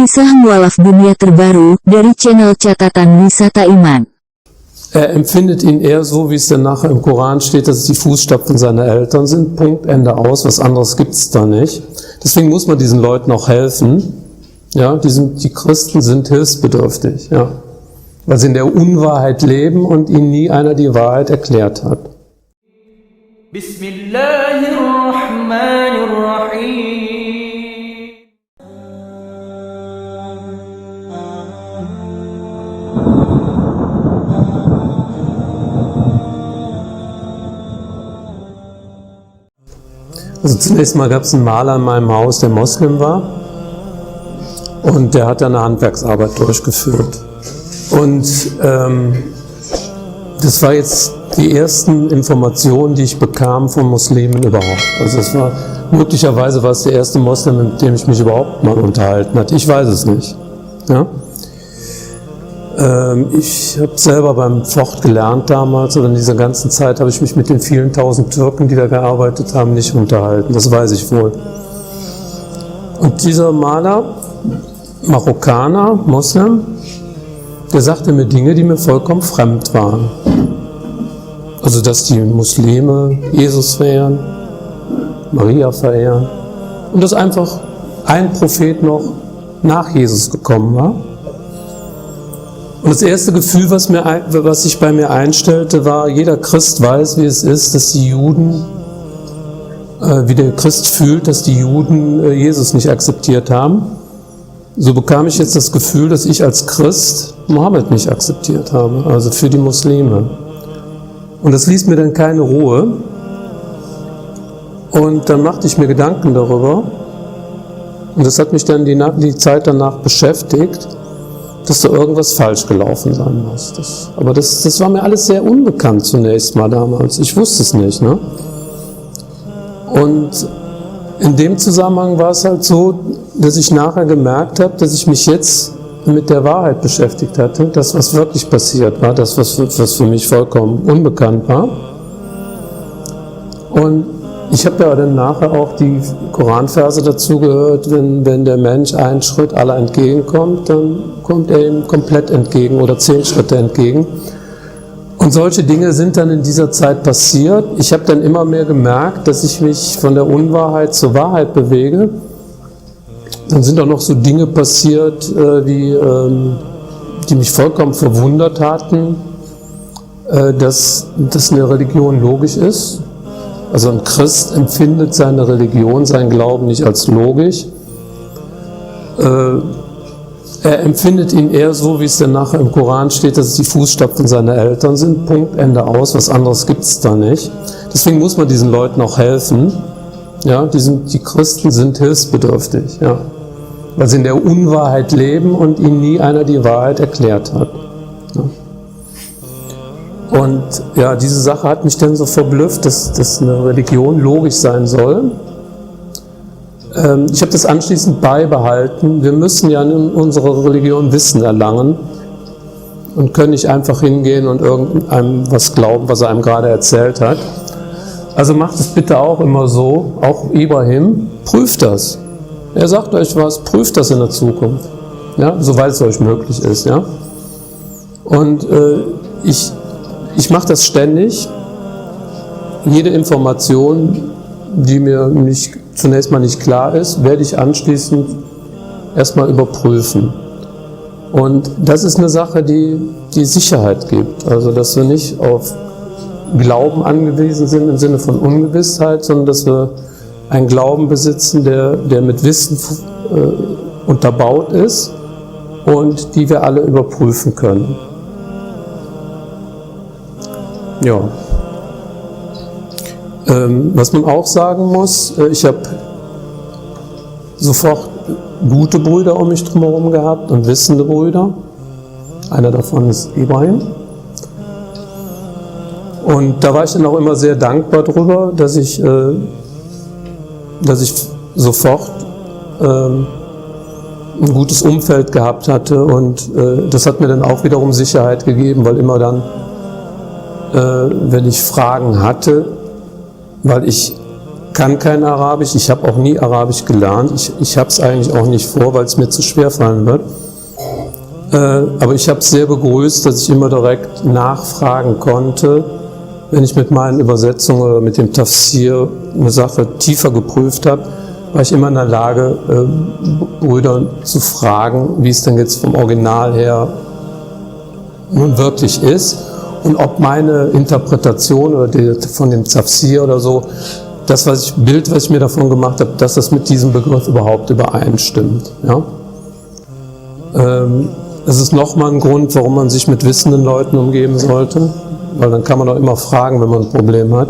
Kisah mualaf dunia terbaru dari channel Catatan Wisata Iman. Er empfindet ihn eher so, wie es dann nachher im Koran steht, dass es die Fußstapfen seiner Eltern sind. Punkt, Ende, aus. Was anderes gibt es da nicht. Deswegen muss man diesen Leuten auch helfen. Ja, die Christen sind hilfsbedürftig, ja, weil sie in der Unwahrheit leben und ihnen nie einer die Wahrheit erklärt hat. Bismillahirrahmanirrahim. Also zunächst mal gab es einen Maler in meinem Haus, der Moslem war, und der hat dann eine Handwerksarbeit durchgeführt. Und das war jetzt die ersten Informationen, die ich bekam von Muslimen überhaupt. Also es war möglicherweise war es der erste Moslem, mit dem ich mich überhaupt mal unterhalten hatte. Ich weiß es nicht. Ja? Ich habe selber beim Pfocht gelernt damals, oder in dieser ganzen Zeit habe ich mich mit den vielen tausend Türken, die da gearbeitet haben, nicht unterhalten. Das weiß ich wohl. Und dieser Maler, Marokkaner, Moslem, der sagte mir Dinge, die mir vollkommen fremd waren. Also, dass die Muslime Jesus verehren, Maria verehren und dass einfach ein Prophet noch nach Jesus gekommen war. Und das erste Gefühl, was sich bei mir einstellte, war, jeder Christ weiß, wie es ist, dass die Juden, wie der Christ fühlt, dass die Juden Jesus nicht akzeptiert haben. So bekam ich jetzt das Gefühl, dass ich als Christ Mohammed nicht akzeptiert habe, also für die Muslime. Und das ließ mir dann keine Ruhe. Und dann machte ich mir Gedanken darüber. Und das hat mich dann die Zeit danach beschäftigt, dass da irgendwas falsch gelaufen sein muss. Aber das war mir alles sehr unbekannt zunächst mal damals. Ich wusste es nicht. Ne? Und in dem Zusammenhang war es halt so, dass ich nachher gemerkt habe, dass ich mich jetzt mit der Wahrheit beschäftigt hatte, das, was wirklich passiert war, das, was für mich vollkommen unbekannt war. Und ich habe ja dann nachher auch die Koranverse dazu gehört, wenn der Mensch einen Schritt aller entgegenkommt, dann kommt er ihm komplett entgegen oder 10 Schritte entgegen. Und solche Dinge sind dann in dieser Zeit passiert. Ich habe dann immer mehr gemerkt, dass ich mich von der Unwahrheit zur Wahrheit bewege. Dann sind auch noch so Dinge passiert, die mich vollkommen verwundert hatten, dass eine Religion logisch ist. Also ein Christ empfindet seine Religion, seinen Glauben nicht als logisch. Er empfindet ihn eher so, wie es dann nachher im Koran steht, dass es die Fußstapfen seiner Eltern sind. Punkt, Ende, aus. Was anderes gibt es da nicht. Deswegen muss man diesen Leuten auch helfen. Ja, die Christen sind hilfsbedürftig, ja, weil sie in der Unwahrheit leben und ihnen nie einer die Wahrheit erklärt hat. Ja. Und ja, diese Sache hat mich dann so verblüfft, dass eine Religion logisch sein soll. Ich habe das anschließend beibehalten. Wir müssen ja in unserer Religion Wissen erlangen und können nicht einfach hingehen und irgendeinem was glauben, was er einem gerade erzählt hat. Also macht es bitte auch immer so, auch Ibrahim, prüft das. Er sagt euch was, prüft das in der Zukunft, ja, soweit es euch möglich ist. Ja. Und ich mache das ständig. Jede Information, die mir zunächst mal nicht klar ist, werde ich anschließend erstmal überprüfen. Und das ist eine Sache, die Sicherheit gibt. Also, dass wir nicht auf Glauben angewiesen sind im Sinne von Ungewissheit, sondern dass wir einen Glauben besitzen, der mit Wissen unterbaut ist und die wir alle überprüfen können. Ja. Was man auch sagen muss, ich habe sofort gute Brüder um mich drumherum gehabt und wissende Brüder. Einer davon ist Ibrahim. Und da war ich dann auch immer sehr dankbar drüber, dass ich sofort ein gutes Umfeld gehabt hatte, und das hat mir dann auch wiederum Sicherheit gegeben, weil immer dann, wenn ich Fragen hatte, weil ich kann kein Arabisch, ich habe auch nie Arabisch gelernt. Ich habe es eigentlich auch nicht vor, weil es mir zu schwer fallen wird. Aber ich habe es sehr begrüßt, dass ich immer direkt nachfragen konnte, wenn ich mit meinen Übersetzungen oder mit dem Tafsir eine Sache tiefer geprüft habe, war ich immer in der Lage, Brüder zu fragen, wie es denn jetzt vom Original her nun wirklich ist und ob meine Interpretation oder von dem Tafsir oder so, das Bild, was ich mir davon gemacht habe, dass das mit diesem Begriff überhaupt übereinstimmt. Ja? Das ist nochmal ein Grund, warum man sich mit wissenden Leuten umgeben sollte, weil dann kann man auch immer fragen, wenn man ein Problem hat.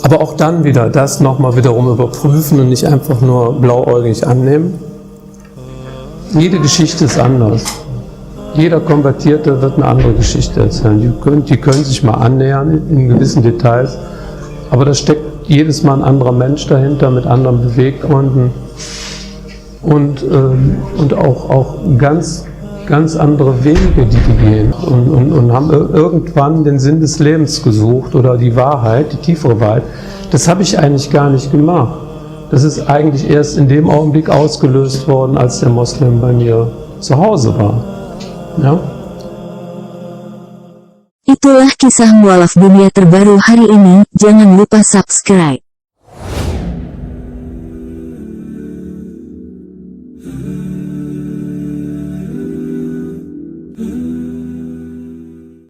Aber auch dann wieder das nochmal wiederum überprüfen und nicht einfach nur blauäugig annehmen. Jede Geschichte ist anders. Jeder Konvertierte wird eine andere Geschichte erzählen. Die können sich mal annähern in gewissen Details, aber da steckt jedes Mal ein anderer Mensch dahinter mit anderen Beweggründen und auch ganz andere Wege, die gehen und haben irgendwann den Sinn des Lebens gesucht oder die Wahrheit, die tiefere Wahrheit. Das habe ich eigentlich gar nicht gemacht. Das ist eigentlich erst in dem Augenblick ausgelöst worden, als der Moslem bei mir zu Hause war. Ja? Itulah kisah mualaf dunia terbaru hari ini, jangan lupa subscribe.